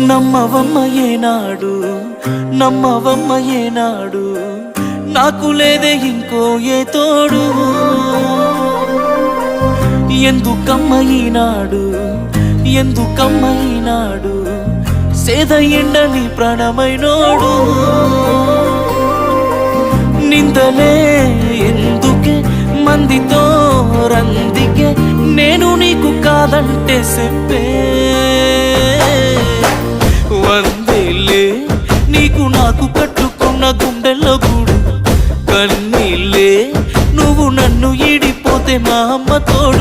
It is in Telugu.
నమ్మవమ్మ ఏనాడు నమ్మవమ్మ ఏనాడు నాకు లేదే ఇంకో ఏ తోడు ఎందుకమ్మ ఈనాడు ఎందుకమ్మ ఈనాడు సేద ఎండని ప్రాణమైనోడు నిందలే ఎందుకే మందితో రందికే నేను నీకు కాదంటే చెప్పే వందేలే నీకు నాకు కట్టుకున్న గుండెల్లో గూడు కన్నీళ్ళే నువ్వు నన్ను ఈడిపోతే మా అమ్మ తోడు